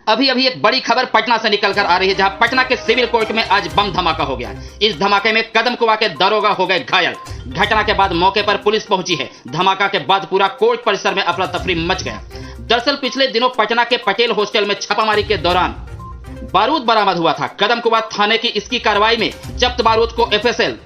अभी अभी एक बड़ी खबर पटना से निकलकर आ रही है, जहां पटना के सिविल कोर्ट में आज बम धमाका हो गया। इस धमाके में कदमकुआं के दरोगा हो गए घायल। घटना के बाद मौके पर पुलिस पहुंची है। धमाका के बाद पूरा कोर्ट परिसर में अफरा तफरी मच गया। दरअसल पिछले दिनों पटना के पटेल हॉस्टल में छापामारी के दौरान बारूद बरामद हुआ था। कदमकुआं थाने की इसकी कार्रवाई में जब्त बारूद को एफएसएल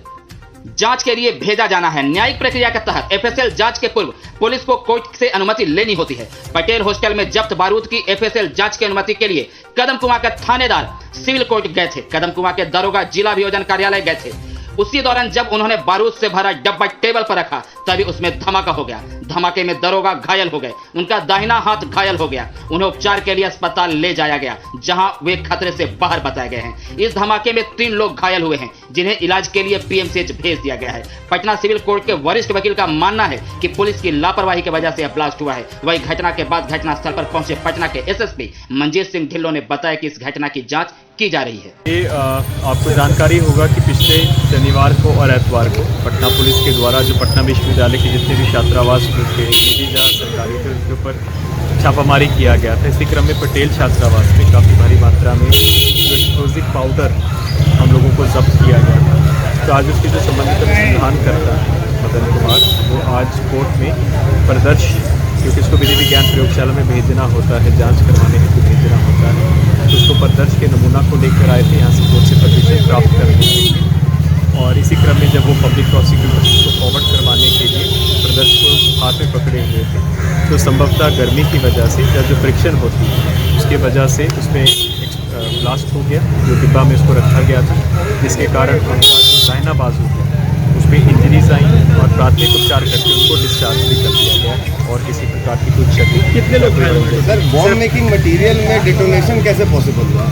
जांच के लिए भेजा जाना है। न्यायिक प्रक्रिया के तहत एफएसएल जांच के पूर्व पुलिस को कोर्ट से अनुमति लेनी होती है। पटेल हॉस्टल में जब्त बारूद की एफएसएल जांच की अनुमति के लिए कदमकुआं के थानेदार सिविल कोर्ट गए थे। कदमकुआं के दरोगा जिला अभियोजन कार्यालय गए थे। उसी दौरान जब उन्होंने बारूद से भरा डब्बा टेबल पर रखा, तभी उसमें धमाका हो गया। धमाके में दरोगा घायल हो गए। उनका दाहिना हाथ घायल हो गया। उन्हें उपचार के लिए अस्पताल ले जाया गया, जहां वे खतरे से बाहर बताए गए हैं। इस धमाके में 3 लोग घायल हुए हैं, जिन्हें इलाज के लिए पीएमसीएच भेज दिया गया है। पटना सिविल कोर्ट के वरिष्ठ वकील का मानना है कि पुलिस की लापरवाही की वजह से यह ब्लास्ट हुआ है। वही घटना के बाद घटनास्थल पर पहुंचे पटना के एसएसपी मंजीत सिंह ढिल्लों ने बताया कि इस घटना की जांच की जा रही है। ये आपको जानकारी होगा कि पिछले शनिवार को और एतवार को पटना पुलिस के द्वारा जो पटना विश्वविद्यालय के जितने भी छात्रावास थे, जहाँ सरकारी थे, उसके ऊपर छापामारी किया गया था। इसी क्रम में पटेल छात्रावास में काफ़ी भारी मात्रा में जो एक्सप्लोजिव पाउडर हम लोगों को जब्त किया गया था। तो आज उसके जो संबंधित अनुसंधान करता है मदन कुमार, वो आज कोर्ट में प्रदर्श, क्योंकि इसको विधि विज्ञान प्रयोगशाला में भेजना होता है, जांच करवाने हेतु भेजना होता है, तो उसको प्रदर्श के नमूना को लेकर आए थे यहाँ से कोर्ट से परमिशन प्राप्त करने के लिए। और इसी क्रम में जब वो पब्लिक प्रोसिक्यूटर को फॉरवर्ड करवाने के लिए प्रदर्श को हाथ में पकड़े हुए थे, तो संभवतः गर्मी की वजह से जब जो फ्रिक्शन होती है उसके वजह से उसमें ब्लास्ट हो गया, जो डिब्बा में उसको रखा गया था, जिसके कारण उनका जो दाहिना बाजू है उसमें इंजरीज आई और प्राथमिक उपचार करके उनको डिस्चार्ज भी कर दिया गया और किसी प्रकार की कोई क्षति। कितने लोग घायल हुए? सर, बॉम्ब मेकिंग मटेरियल में डिटोनेशन कैसे पॉसिबल हुआ?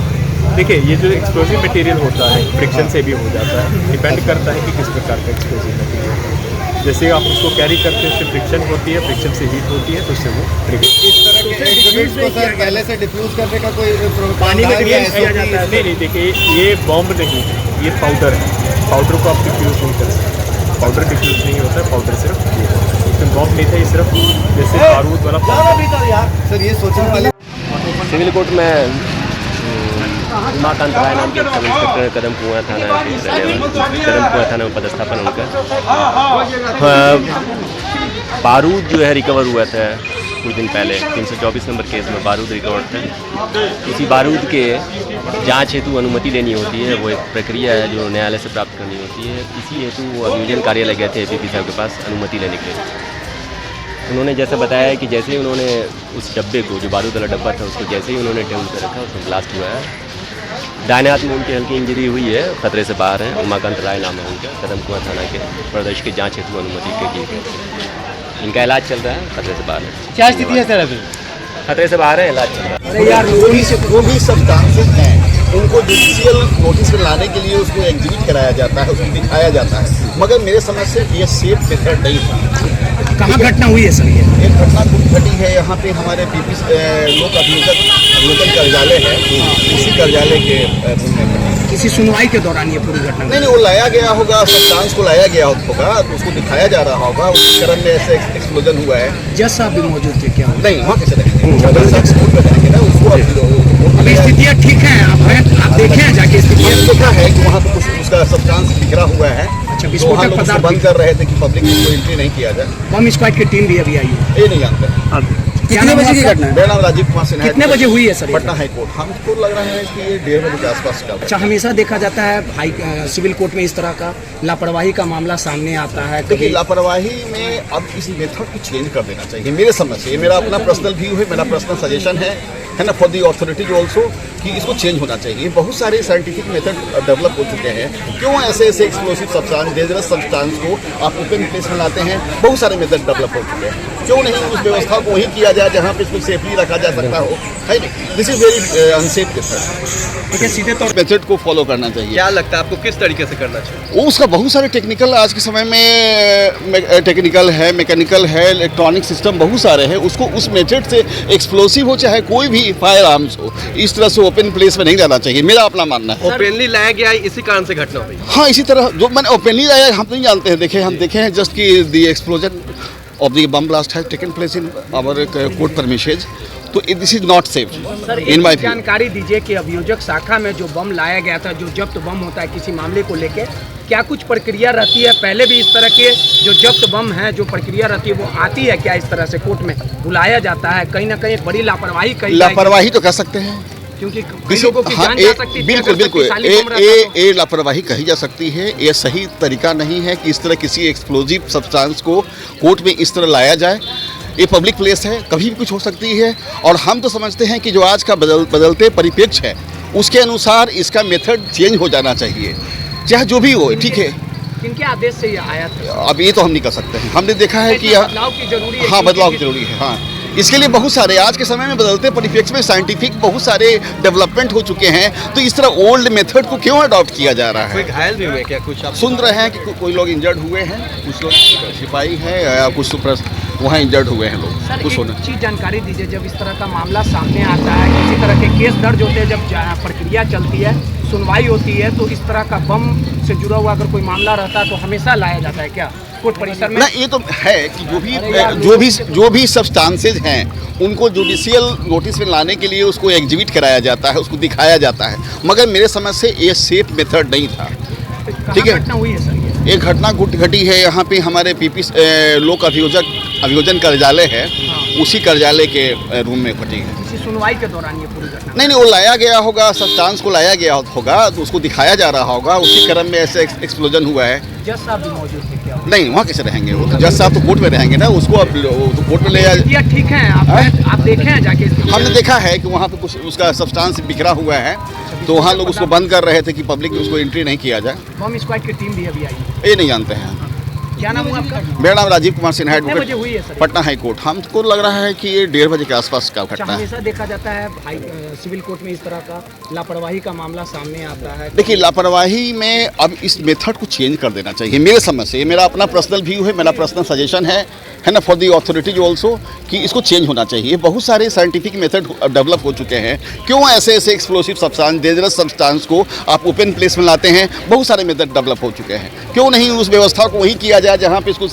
देखिए, ये जो एक्सप्लोजिव मटेरियल होता है फ्रिक्शन से भी हो जाता है, डिपेंड करता है कि किस प्रकार का एक्सप्लोजिव मटेरियल है। जैसे आप उसको कैरी करते हैं, उससे फ्रिक्शन होती है, फ्रिक्शन से हीट होती है, तो उससे वो ट्रिगर। इस तरह के एक्सप्लोजिव को सर पहले से डिफ्यूज करने का कोई पानी में किया जाता है? नहीं, देखिए, ये बॉम्ब नहीं है, ये पाउडर है। पाउडर को आप डिफ्यूज नहीं कर सकते। पाउडर डिफ्यूज नहीं होता है, पाउडर सिर्फ इसमें बॉम्ब नहीं था, ये सिर्फ जैसे बारूद वाला पाउडर। सर, ये सोचने वाले सिविल कोर्ट में उमाकांत राय नाम के सब इंस्पेक्टर कदमकुआं थाना में पदस्थापन उनका। बारूद जो है रिकवर हुआ था कुछ दिन पहले, 324 नंबर केस में बारूद रिकवर था। इसी बारूद के जांच हेतु अनुमति लेनी होती है, वो एक प्रक्रिया है जो न्यायालय से प्राप्त करनी होती है। इसी हेतु वो अभियोजन कार्यालय गए थे एपीपी साहब के पास अनुमति लेने के लिए। उन्होंने जैसा बताया कि जैसे ही उन्होंने उस डब्बे को, जो बारूद वाला डब्बा था, उसको जैसे ही उन्होंने टेबल पर रखा, उसमें ब्लास्ट हुआ है। दाहिने हाथ में उनकी हल्की इंजरी हुई है, खतरे से बाहर है। उमाकांत राय नाम है उनका, कदमकुआं थाना के प्रदर्श की जांच हेतु अनुमति के लिए इनका इलाज चल रहा है, खतरे से बाहर है। क्या स्थिति है सर अभी? खतरे से बाहर है, इलाज चल रहा है। अरे यार, जो भी सब्सटेंसेस हैं उनको जुडिशियल नोटिस में लाने के लिए उसको एग्जीबिट कराया जाता है, उसको दिखाया जाता है, मगर मेरे समझ से ये सेफ मेथड नहीं था। कहाँ घटना हुई है सर? ये घटना घटी है यहाँ पे हमारे पीपी लोक अभियोजन कार्यालय है, उसी कार्यालय के किसी सुनवाई के दौरान ये पूरी घटना? नहीं, वो लाया गया होगा, सब्सटेंस को लाया गया होगा, तो उसको दिखाया जा रहा होगा। उसी क्रम में ऐसे एक्सप्लोजन हुआ है। जज साहब भी मौजूद थे क्या? नहीं, वहाँ कैसे रहेंगे? अभी स्थितियाँ ठीक हैं? आप देखे हैं जाके स्थितियाँ? देखा है कि वहाँ पे कुछ उसका सब्सटेंस बिखरा हुआ है। अच्छा, विस्फोटक पदार्थ बंद कर रहे थे कि पब्लिक को एंट्री नहीं किया जाए। बम स्क्वाड की टीम भी अभी आई है? ये नहीं जानते। कितने बजे की घटना है? मेरा नाम राजीव कुमार सिन्हा। कितने बजे हुई है सर? Patna high court. हमको लग रहा है कि ये 1:30 बजे के आसपास का। अच्छा, हमेशा देखा जाता है सिविल कोर्ट में इस तरह का लापरवाही का मामला सामने आता है। देखिए, लापरवाही में अब इस मेथड को चेंज कर देना चाहिए मेरे समझ से। ये मेरा अपना पर्सनल व्यू है, मेरा पर्सनल सजेशन है ना, फॉर दी अथॉरिटीज ऑल्सो, कि इसको चेंज होना चाहिए। बहुत सारे साइंटिफिक मेथड डेवलप हो चुके हैं। क्यों ऐसे एक्सप्लोसिव सब्सटेंस, डेंजरस सब्सटेंस को आप ओपन प्लेस में लाते हैं? बहुत सारे मेथड डेवलप हो चुके हैं। क्यों नहीं उस व्यवस्था को वहीं किया जाए जहाँ पे इसको सेफली रखा जा सकता हो? है नहीं, this is very unsafe method. ठीक है, सीधे तौर मेथड को फॉलो करना चाहिए। क्या लगता है आपको किस तरीके से करना चाहिए? उसका बहुत सारे टेक्निकल आज के समय में टेक्निकल है, मैकेनिकल है, इलेक्ट्रॉनिक सिस्टम बहुत सारे हैं। उसको उस मेथड से एक्सप्लोसिव हो चाहे कोई भी फायर आर्म्स हो, इस तरह से ओपन प्लेस में नहीं रहना चाहिए, मेरा अपना मानना है। ओपनली लाया गया है, इसी कारण से घटना हुई? हाँ, इसी तरह जो मैंने ओपनली लाया हम नहीं जानते हैं। हम देखे हैं जस्ट कि the explosion of the bomb blast has taken place in our court premises तो this is not safe sir in my एक जानकारी दीजिए कि अभियोजक शाखा में जो बम लाया गया था, जो जब्त बम होता है किसी मामले को लेके, क्या कुछ प्रक्रिया रहती है? पहले भी इस तरह के जो जब्त बम है, जो प्रक्रिया रहती है वो आती है क्या? इस तरह से कोर्ट में बुलाया जाता है? कहीं ना कहीं एक बड़ी लापरवाही लापरवाही तो कह सकते हैं, क्योंकि कई लोगों की जान जा सकती थी। बिल्कुल बिल्कुल, ये लापरवाही कही जा सकती है। ये सही तरीका नहीं है कि इस तरह किसी एक्सप्लोजिव सब्सटेंस को कोर्ट में इस तरह लाया जाए। ये पब्लिक प्लेस है, कभी भी कुछ हो सकती है। और हम तो समझते हैं कि जो आज का बदलते परिप्रेक्ष्य है उसके अनुसार इसका मेथड चेंज हो जाना चाहिए, चाहे जो भी हो। ठीक है, किनके आदेश से ये आया था? अब ये तो हम नहीं कर सकते हैं। हमने देखा है कि बदलाव की जरूरी है। हाँ, बदलाव की जरूरी है। हाँ, इसके लिए बहुत सारे आज के समय में बदलते परिप्रेक्ष्य में साइंटिफिक बहुत सारे डेवलपमेंट हो चुके हैं। तो इस तरह ओल्ड मेथड को क्यों अडॉप्ट किया जा रहा कोई है? घायल भी हुए क्या? कुछ आप सुन रहे हैं कि कोई लोग इंजर्ड हुए हैं, कुछ लोग सिपाही हैं या कुछ वहाँ इंजर्ड हुए हैं लोग। सर कुछ एक होने चीज़ जानकारी दीजिए, जब इस तरह का मामला सामने आता है, किसी तरह के केस दर्ज होते हैं, जब प्रक्रिया चलती है, सुनवाई होती है, तो इस तरह का बम से जुड़ा हुआ अगर कोई मामला रहता है तो हमेशा लाया जाता है क्या कोर्ट परिसर में? ना, ये तो है कि जो भी सब्सटेंसेज हैं उनको जुडिशियल नोटिस में लाने के लिए उसको एग्जिबिट कराया जाता है, उसको दिखाया जाता है। मगर मेरे समझ से ये सेफ मेथड नहीं था। ठीक है, घटना हुई है सर? एक घटना घटी है यहाँ पे हमारे पीपी लोक अभियोजन कार्यालय है, उसी कार्यालय के रूम में घटी है। किसी सुनवाई के दौरान ये पूरी घटना? नहीं, वो लाया गया होगा, सब्सटेंस को लाया गया होगा, तो उसको दिखाया जा रहा होगा, उसी क्रम में ऐसे एक्सप्लोजन हुआ है। जज साहब भी मौजूद थे क्या? नहीं, वहाँ कैसे रहेंगे? वो तो जज साहब तो कोर्ट में रहेंगे ना, उसको अब तो कोर्ट में ले जाए। ठीक है, आप देखे हैं जाके? हमने देखा है कि वहाँ पे कुछ उसका सब्सटेंस बिखरा हुआ है, तो वहाँ लोग उसको बंद कर रहे थे कि पब्लिक में उसको एंट्री नहीं किया जाए। बम स्क्वाड की टीम भी अभी आई है? ये नहीं जानते हैं। क्या नाम हुआ आपका? मेरा नाम राजीव कुमार सिन्हा, कितने बजे हुई है advocate, sir? Patna high court. हमको लग रहा है कि ये 1:30 बजे के आसपास का घटना है। हमेशा देखा जाता है सिविल कोर्ट में इस तरह का लापरवाही का मामला सामने आता है। देखिए, लापरवाही में अब इस मेथड को चेंज कर देना चाहिए मेरे समझ से। ये मेरा अपना पर्सनल व्यू है, मेरा पर्सनल सजेशन है ना, फॉर दी अथॉरिटीज ऑल्सो, कि इसको चेंज होना चाहिए। बहुत सारे साइंटिफिक मेथड डेवलप हो चुके हैं। क्यों ऐसे एक्सप्लोसिव सब्सटेंस, डेंजरस सब्सटेंस को आप ओपन प्लेस में लाते हैं? बहुत सारे मेथड डेवलप हो चुके हैं। क्यों नहीं उस व्यवस्था को वही किया जाए जहाँ पे इसको